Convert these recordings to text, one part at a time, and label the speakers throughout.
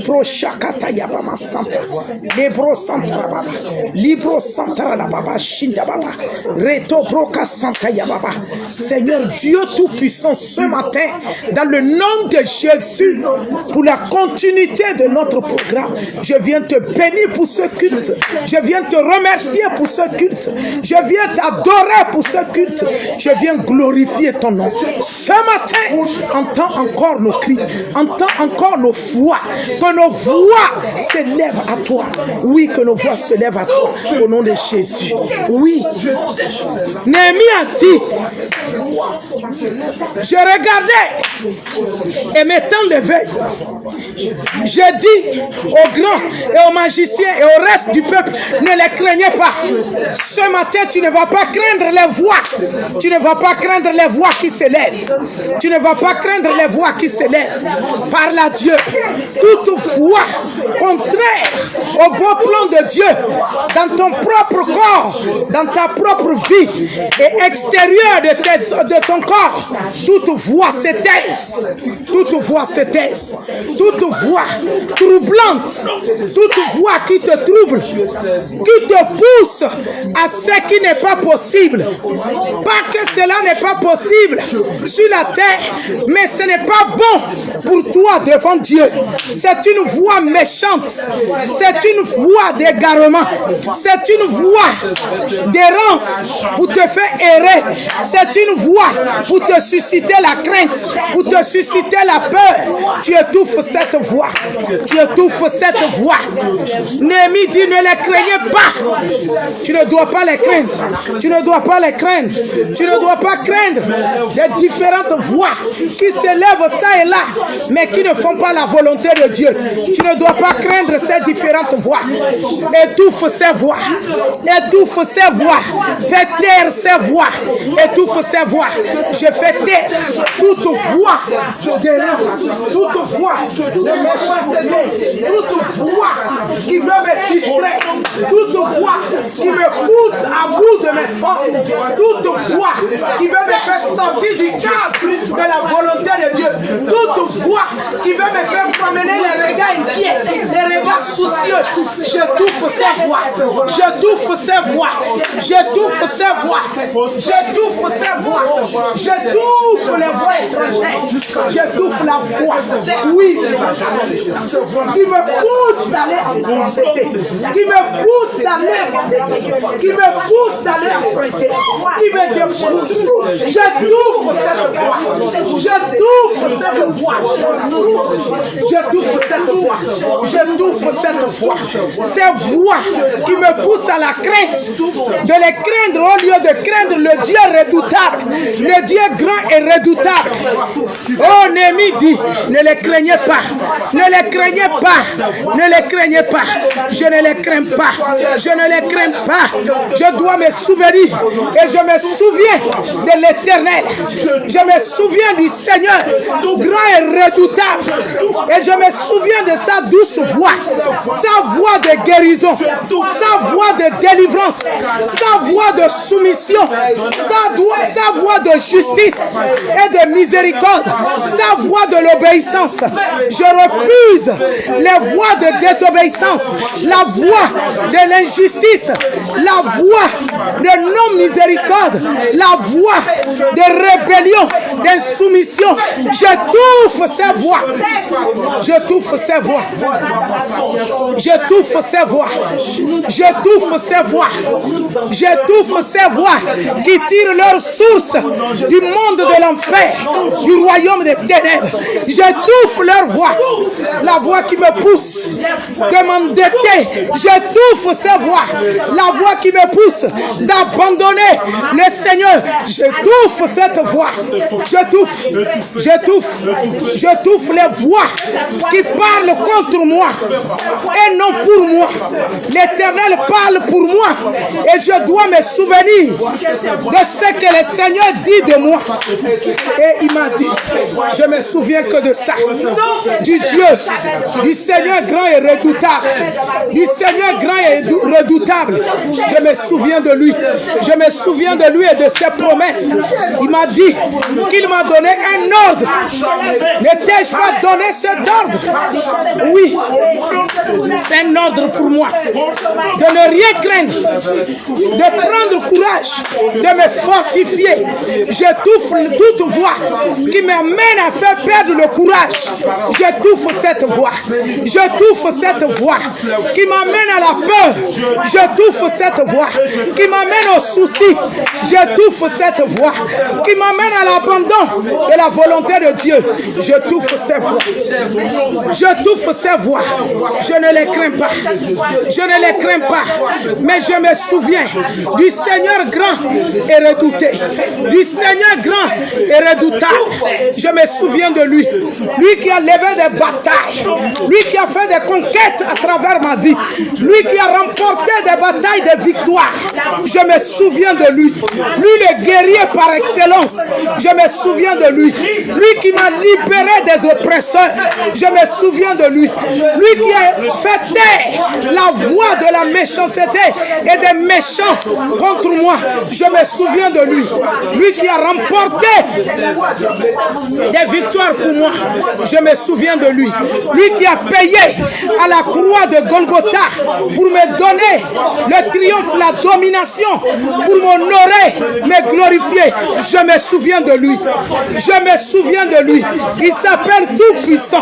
Speaker 1: Libro Shakata Yabama Santa, Libro Santa Baba, Libro Santa la Baba, Shinda Baba, Reto Broca Santa Yababa. Seigneur Dieu Tout-Puissant, ce matin, dans le nom de Jésus, pour la continuité de notre programme, je viens te bénir pour ce culte, je viens te remercier pour ce culte, je viens t'adorer pour ce culte, je viens glorifier ton nom. Ce matin, entends encore nos cris, entends encore nos voix, que nos voix s'élèvent à toi. Oui, que nos voix se lèvent à toi, au nom de Jésus. Oui. Néhémie a dit, je regardais et m'étant levé, j'ai dit aux grands et aux magiciens et au reste du peuple, ne les craignez pas. Ce matin, tu ne vas pas craindre les voix. Tu ne vas pas craindre les voix qui s'élèvent. Tu ne vas pas craindre les voix qui s'élèvent. Parle à Dieu. Toute voix contraire au beau plan de Dieu dans ton propre corps, dans ta propre vie et extérieure de ton corps, toute voix se taise. Toute voix se taise. Toute voix troublante, toute voix qui te trouble, qui te pousse à ce qui n'est pas possible. Pas que cela n'est pas possible sur la terre, mais ce n'est pas bon pour toi devant Dieu. C'est une voix méchante, c'est une voix d'égarement, c'est une voix d'errance pour te faire errer, c'est une voix pour te susciter la crainte, pour te susciter la peur. Tu étouffes cette voix, tu étouffes cette voix. Néhémie dit, ne les craignez pas. Tu ne dois pas les craindre, tu ne dois pas les craindre, tu ne dois pas craindre les différentes voix qui s'élèvent ça et là, mais qui ne font pas la volonté de Dieu. Tu ne dois pas craindre ces différentes voix. Étouffe ces voix, étouffe ces voix, fais taire ces voix, étouffe ces voix. Je fais taire toute voix de toute voix de méchanceté, toute voix qui veut me distraire, toute voix qui me pousse à bout de mes forces, toute voix qui veut me faire sortir du cadre de la volonté de Dieu, toute voix qui veut me faire promener les regards inquiets, les regards soucieux. J'étouffe ces voix, j'étouffe ces voix, j'étouffe ces voix, j'étouffe ces voix, j'étouffe les voix étrangères, j'étouffe la voix, oui, qui me pousse d'aller emprunter, qui me pousse d'aller, qui me pousse d'aller emprunter, qui me dépouille. J'étouffe cette voix, j'étouffe cette voix, j'étouffe cette voix, j'étouffe cette voix, ces voix qui me poussent à la crainte, de les craindre au lieu de craindre le Dieu redoutable, le Dieu grand et redoutable. Oh, Néhémie dit, ne les craignez pas, ne les craignez pas, ne les craignez pas, je ne les crains pas, je ne les crains pas, je dois me souvenir et je me souviens de l'Éternel, je me souviens du Seigneur, grand et redoutable, et je me souviens de sa douce voix, sa voix de guérison, sa voix de délivrance, sa voix de soumission, sa voix de justice et de miséricorde, sa voix de l'obéissance. Je refuse les voix de désobéissance, la voix de l'injustice, la voix de non-miséricorde, la voix de rébellion, d'insoumission. J'étouffe ces voix, j'étouffe ces voix, j'étouffe ces voix, j'étouffe ces voix, j'étouffe ces voix qui tirent leur source du monde de l'enfer, du royaume des ténèbres. J'étouffe leur voix, la voix qui me pousse de m'endetter. J'étouffe ces voix, la voix qui me pousse d'abandonner le Seigneur. J'étouffe cette voix, j'étouffe, j'étouffe, j'étouffe les voix qui parlent contre moi et non pour moi. L'Éternel parle pour moi et je dois me souvenir de ce que le Seigneur dit de moi. Et il m'a dit, je me souviens que de ça, du Dieu, du Seigneur grand et redoutable, du Seigneur grand et redoutable. Je me souviens de lui, je me souviens de lui et de ses promesses. Il m'a dit qu'il m'a donné un ordre. N'ai-je pas donné cet ordre? Oui, c'est un ordre pour moi de ne rien craindre, de prendre courage, de me fortifier. J'étouffe toute voix qui m'amène à faire perdre le courage. J'étouffe cette voix. J'étouffe cette voix qui m'amène à la peur. J'étouffe cette voix qui m'amène au souci. J'étouffe cette voix qui m'amène à l'abandon de la volonté de Dieu. J'étouffe ces voix. J'étouffe ces voix. Je ne les crains pas. Je ne les crains pas. Mais je me souviens du Seigneur grand et redouté. Du Seigneur grand et redoutable. Je me souviens de lui. Lui qui a levé des batailles. Lui qui a fait des conquêtes à travers ma vie. Lui qui a remporté des batailles de victoire. Je me souviens de lui. Lui le guerrier par excellence. Je me souviens de lui. Lui qui m'a libéré des oppresseurs. Je me souviens de lui. Lui qui a fait taire la voix de la méchanceté et des méchants contre moi. Je me souviens de lui. Lui qui a remporté des victoires pour moi. Je me souviens de lui. Lui qui a payé à la croix de Golgotha pour me donner le triomphe, la domination, pour m'honorer, me glorifier. Je me souviens de lui. Je me souviens de lui. Il s'appelle Tout-Puissant.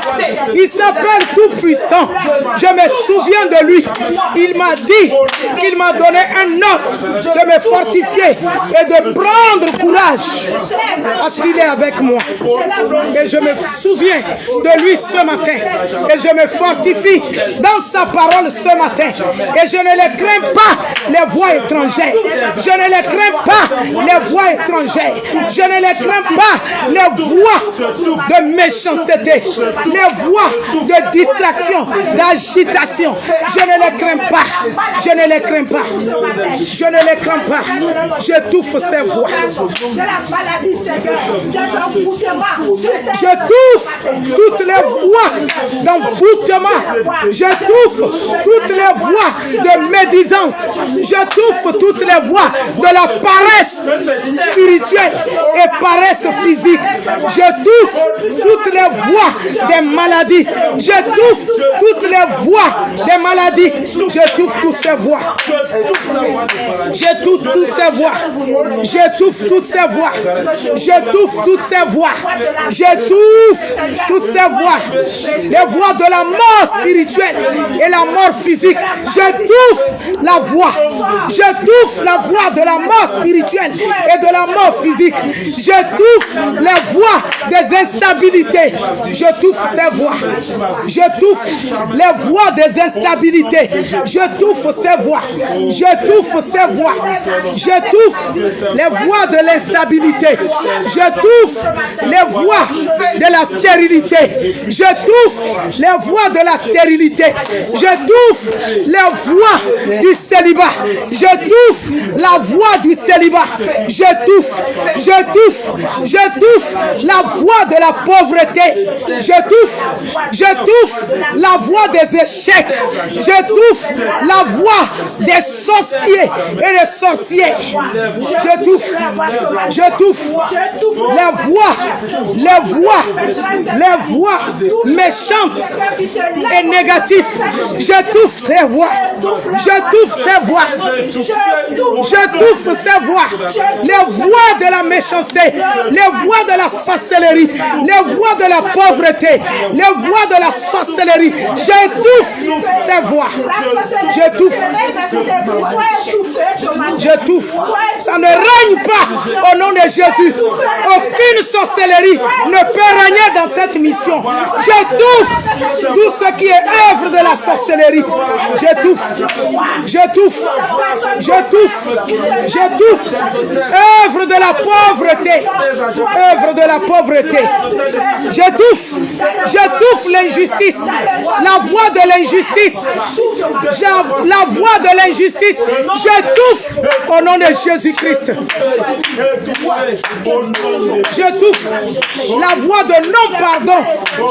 Speaker 1: Il s'appelle Tout-Puissant. Je me souviens de lui. Il m'a dit qu'il m'a donné un ordre de me fortifier et de prendre courage parce qu'il est avec moi. Et je me souviens de lui ce matin. Et je me fortifie dans sa parole ce matin. Et je ne les crains pas les voix étrangères. Je ne les crains pas les voix étrangères. Je ne les crains pas les voix de méchanceté, les voix de distraction, d'agitation. Je ne les crains pas. Je ne les crains pas. Je ne les crains pas. J'étouffe ces voix. J'étouffe toutes les voix d'envoûtement. J'étouffe toutes les voix de médisance. J'étouffe toutes les voix de la paresse spirituelle et paresse physique. J'étouffe toutes les voix des maladies. J'étouffe toutes les voix des maladies. J'étouffe toutes ces voix. J'étouffe toutes ces voix. J'étouffe toutes ces voix. J'étouffe toutes ces voix. J'étouffe toutes ces voix. Les voix de la mort spirituelle et la mort physique. J'étouffe la voix. J'étouffe la voix de la mort spirituelle et de la mort physique. J'étouffe les voix des instabilités. J'étouffe ces voix. J'étouffe les voix des instabilités. J'étouffe ces voix. J'étouffe ces voix. J'étouffe les voix de l'instabilité. J'étouffe les voix de la stérilité. J'étouffe les voix de la stérilité. J'étouffe les voix du célibat. J'étouffe la voix du célibat. J'étouffe, j'étouffe, j'étouffe la voix de la pauvreté. J'étouffe, j'étouffe la voix des échecs. J'étouffe la voix des sorciers et des sorcières. J'étouffe, j'étouffe les voix méchantes et négatives. J'étouffe ces voix. J'étouffe ces voix. J'étouffe ces voix. Les voix de la méchanceté, les voix de la sorcellerie, les voix de la pauvreté, les voix de la sorcellerie. J'étouffe ces voix. J'étouffe. J'étouffe. Ça ne règne pas au nom de Jésus. Aucune sorcellerie ne peut régner dans cette mission. J'étouffe tout ce qui est œuvre de la sorcellerie. J'étouffe. J'étouffe. J'étouffe. J'étouffe. Œuvre de la pauvreté. Œuvre de la pauvreté. J'étouffe. J'étouffe l'injustice. La voix de l'injustice. La voix de l'injustice, j'étouffe au nom de Jésus-Christ. J'étouffe la voix de non-pardon.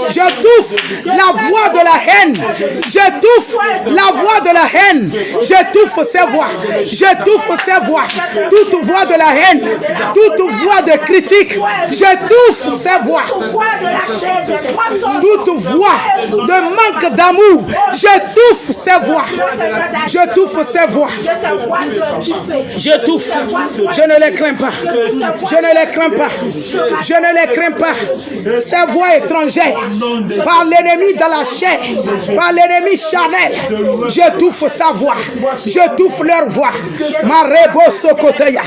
Speaker 1: J'étouffe la voix de la haine. J'étouffe la voix de la haine. J'étouffe ces voix. J'étouffe ces voix. Toute voix de la haine. Toute voix de critique. J'étouffe ces voix. Toute voix de manque d'amour. J'étouffe ces voix. J'étouffe ces voix. J'étouffe. Je ne les crains pas. Je ne les crains pas. Je ne les crains pas. Ces voix étrangères, par l'ennemi dans la chair, par l'ennemi charnel, j'étouffe sa voix. J'étouffe leur voix. Marebo Sokoteya.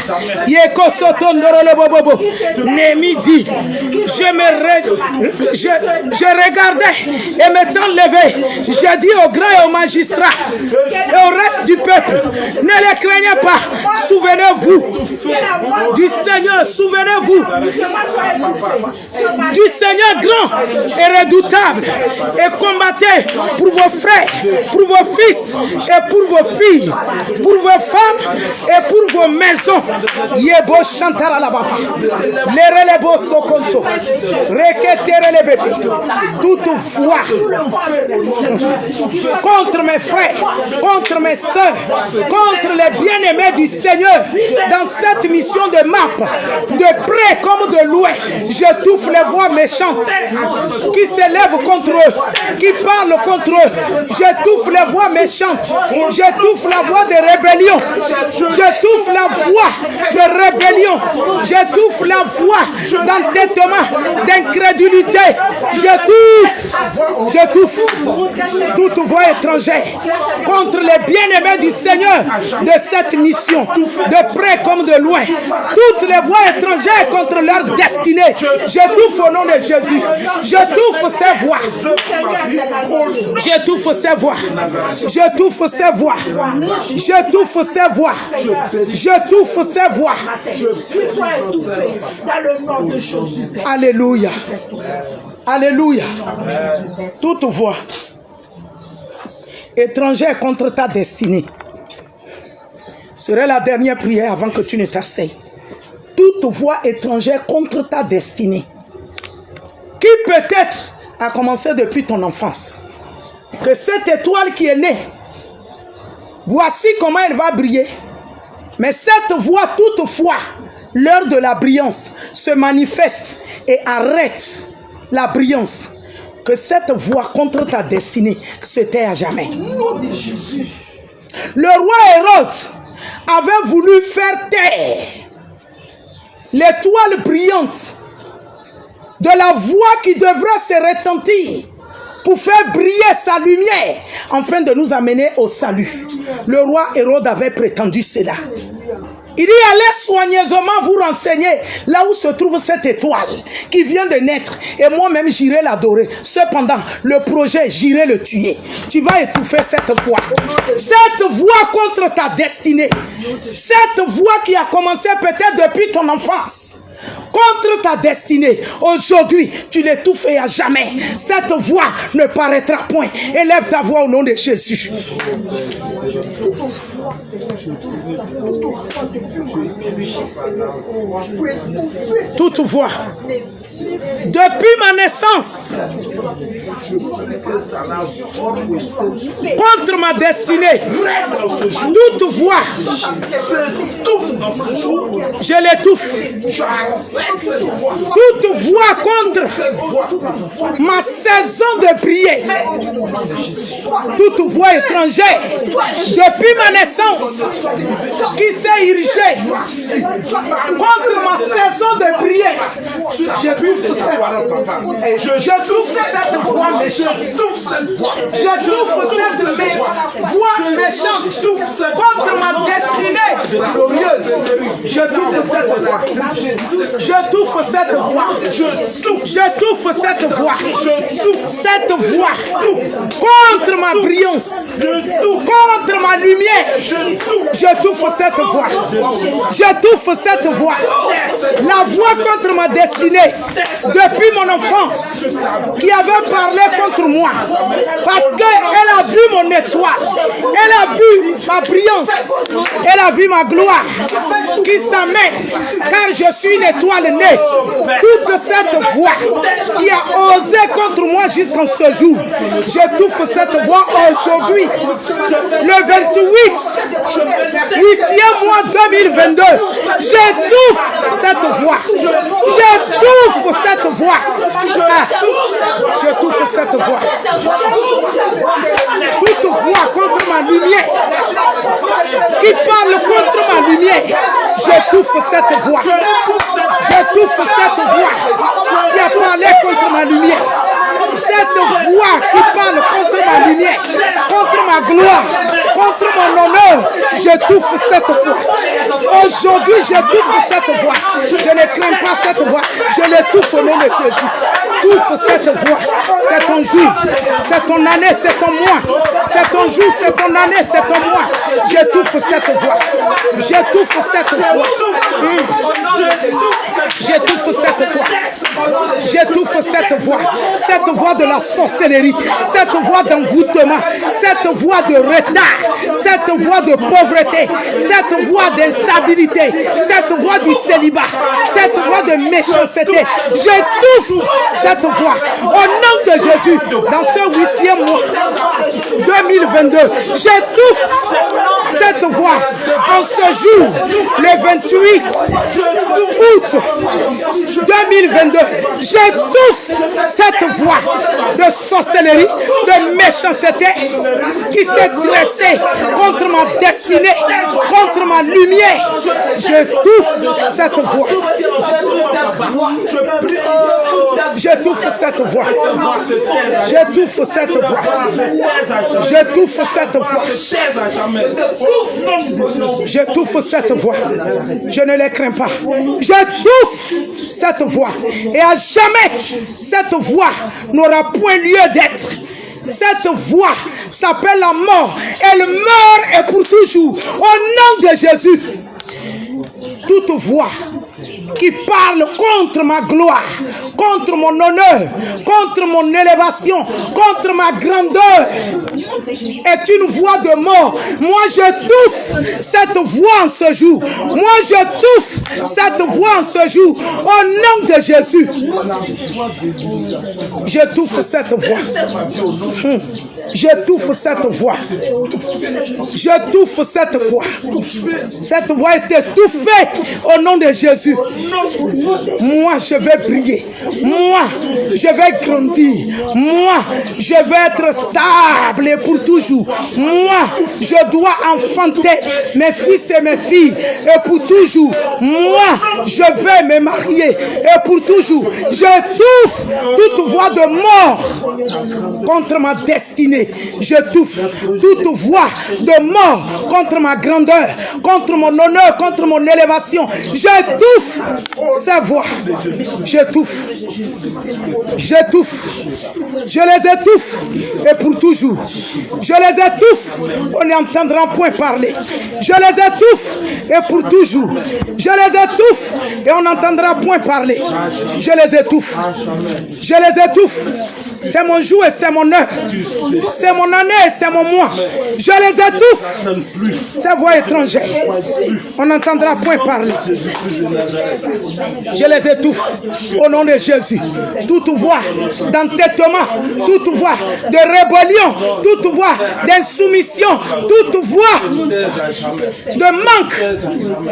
Speaker 1: Yeko Sotondorolobobo. Némi dit, je regardais et m'étant levé, je dis aux grands et aux magistrats et au reste du peuple, ne les craignez pas. Souvenez-vous du Seigneur, souvenez-vous du Seigneur grand et redoutable, et combattez pour vos frères, pour vos fils et pour vos filles, pour vos femmes et pour vos maisons. Yebo chantara la baba, l'erelebo sokonto, reketere le bébé. Toute voix contre mes frères, contre mes soeurs, contre les bien-aimés du Seigneur dans cette mission de MAP, de près comme de loin, j'étouffe les voix méchantes qui s'élèvent contre eux, qui parlent contre eux. J'étouffe les voix méchantes. J'étouffe la voix de rébellion. J'étouffe la voix de rébellion. J'étouffe la voix d'entêtement, d'incrédulité. J'étouffe toute voix étrangère contre les bien-aimés du Seigneur de cette mission, de près comme de loin. Toutes les voix étrangères contre leur destinée, j'étouffe au nom de Jésus. J'étouffe ces voix. J'étouffe ces voix. J'étouffe ces voix. J'étouffe ces voix. J'étouffe ces voix. Alléluia. Alléluia. Toute voix étrangère contre ta destinée serait la dernière prière avant que tu ne t'asseyes. Toute voix étrangère contre ta destinée, qui peut-être a commencé depuis ton enfance, que cette étoile qui est née, voici comment elle va briller. Mais cette voix, toutefois, l'heure de la brillance se manifeste et arrête la brillance. Que cette voix contre ta destinée se tait à jamais. Le roi Hérode avait voulu faire taire l'étoile brillante de la voix qui devra se retentir pour faire briller sa lumière afin de nous amener au salut. Le roi Hérode avait prétendu cela. Il dit, allez soigneusement vous renseigner là où se trouve cette étoile qui vient de naître. Et moi-même, j'irai l'adorer. Cependant, le projet, j'irai le tuer. Tu vas étouffer cette voix. Cette voix contre ta destinée. Cette voix qui a commencé peut-être depuis ton enfance. Contre ta destinée. Aujourd'hui, tu l'étouffes et à jamais. Cette voix ne paraîtra point. Élève ta voix au nom de Jésus. Toute voix depuis ma naissance contre ma destinée, toute voix je l'étouffe. Toute voix contre ma saison de prière, toute voix étrangère depuis ma naissance qui s'est érigée contre ma saison de prière, je touche cette voix méchante. Je touche cette voix méchante contre ma destinée glorieuse. Je touche cette voix. Je touche cette voix. Je touche cette voix. Cette voix contre ma brillance, contre ma lumière. Je touche cette voix. Je touche cette voix. La voix contre ma destinée depuis mon enfance qui avait parlé contre moi parce qu'elle a a vu mon étoile. Elle a vu ma brillance. Elle a vu ma gloire qui s'amène. Car je suis une étoile née. Toute cette voix qui a osé contre moi jusqu'en ce jour, j'étouffe cette voix aujourd'hui. Le 28, 8e mois 2022, j'étouffe cette voix. J'étouffe cette voix. J'étouffe cette voix. Toute voix contre ma lumière, qui parle contre ma lumière, j'étouffe cette voix. J'étouffe cette voix qui a parlé contre ma lumière. Cette voix qui parle contre ma lumière, contre ma gloire, contre mon honneur, j'étouffe cette voix. Aujourd'hui, j'étouffe cette voix. Je ne crains pas cette voix. Je l'étouffe au nom de Jésus. Étouffe cette voix. C'est ton jour, c'est ton année, c'est ton mois. C'est ton jour, c'est ton année, c'est ton mois. J'étouffe cette voix. J'étouffe cette voix. J'étouffe cette voix. J'étouffe cette voix. Cette voix de la sorcellerie, cette voix d'envoûtement, cette voix de retard, cette voix de pauvreté, cette voix d'instabilité, cette voix du célibat, cette voix de méchanceté. J'étouffe cette voix au nom de Jésus dans ce 8e mois 2022. J'étouffe cette voix en ce jour, le 28 août 2022. J'étouffe cette voix de sorcellerie, de méchanceté qui s'est dressée contre ma destinée, contre ma lumière. J'étouffe cette voix. J'étouffe cette voix. J'étouffe cette voix. J'étouffe cette voix. J'étouffe cette voix. Je ne les crains pas. J'étouffe cette voix. Et à jamais, cette voix n'aura point lieu d'être. Cette voix s'appelle la mort. Elle meurt et pour toujours. Au nom de Jésus. Toute voix qui parle contre ma gloire, contre mon honneur, contre mon élévation, contre ma grandeur, est une voix de mort. Moi, j'étouffe cette voix en ce jour. Moi, j'étouffe cette voix en ce jour. Au nom de Jésus, j'étouffe cette voix. J'étouffe cette voix. J'étouffe cette voix. Cette voix est étouffée au nom de Jésus. Moi, je vais briller. Moi, je vais grandir. Moi, je vais être stable et pour toujours. Moi, je dois enfanter mes fils et mes filles et pour toujours. Moi, je vais me marier et pour toujours. J'étouffe toute voix de mort contre ma destinée. J'étouffe toute voix de mort contre ma grandeur, contre mon honneur, contre mon élévation. J'étouffe ces voix. J'étouffe. J'étouffe. Je les étouffe et pour toujours. Je les étouffe. On n'entendra point parler. Je les étouffe et pour toujours. Je les étouffe et on n'entendra point parler. Je les étouffe. Je les étouffe. C'est mon jour et c'est mon heure. C'est mon année et c'est mon mois. Je les étouffe. Ces voix étrangères. On n'entendra point parler. Je les étouffe au nom de Jésus. Toute voix d'entêtement, toute voix de rébellion, toute voix d'insoumission, toute voix de manque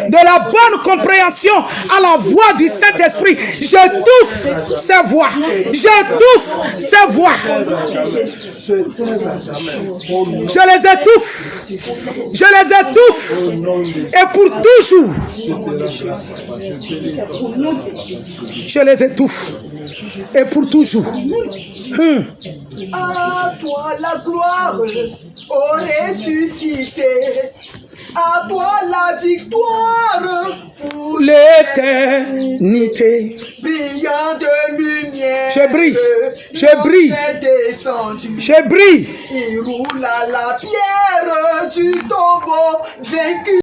Speaker 1: de la bonne compréhension à la voix du Saint-Esprit. J'étouffe ces voix. J'étouffe ces voix. Je les étouffe. Je les étouffe. Et pour toujours. Je les étouffe. Et pour toujours.
Speaker 2: À toi la gloire, ô ressuscité. À toi la victoire pour
Speaker 1: l'éternité.
Speaker 2: Brillant de lumière.
Speaker 1: Je brille. Je brille. Je brille.
Speaker 2: Il roule à la pierre du tombeau vaincu.